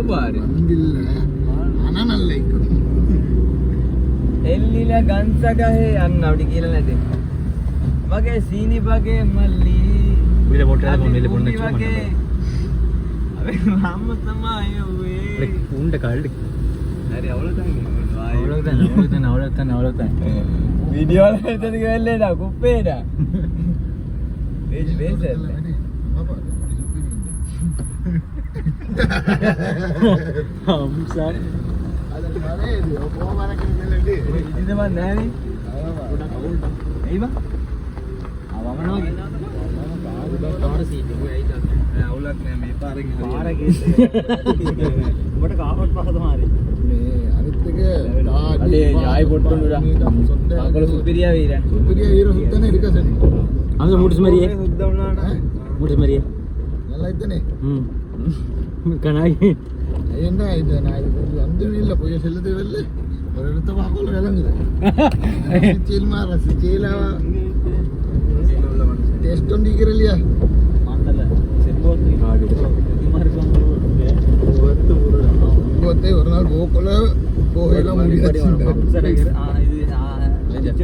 பாரு ஆனா நல்ல එල්ලිල ගන්සගහේ යන්න අපිට කියලා නැද වගේ සීනි වගේ මල්ලි විල පොට්ටල කොන්නෙල පොන්න වගේ අර රාම තමයි ඔවේ උණ්ඩ කල්ඩ හරි අවුලතන් අවලතන් වීඩියෝ වල හිටද ගල්ලේ නා කුප්පේඩා වේජ් වේසල් අම්සන් ඉතින් මම නෑනේ එයි බා ආවමනෝ කාර සීට් එක ඇයි තාත්තා අවුලක් නෑ මේ පාරේ ඔබට කාපට් පහ තමයි මේ අනිත් එක අලේ ආයි පොට්ටුනුඩා අකල සුපිරියා වීරන් සුපිරියා හීරෝ සුත්තනේ ඉරිකසනේ අම්ස මුඩුස් මරියේ සුද්ද වුණාට මුඩුස් මරියේ நல்லா ඉතනේ කනයි என்ன இது நான் இது வந்து இல்ல போய் செல்லுது வெல்ல ஒரு இடத்த பாக்கல விளங்குது சில்மா ரசி சீலா டேஸ்ட் ஒண்டிக்கிற இல்லையா மாட்டல செம்போத்தி காடு இமாரி போத்தே ஒரு நாள் போகல போகலாம் முடியாது இது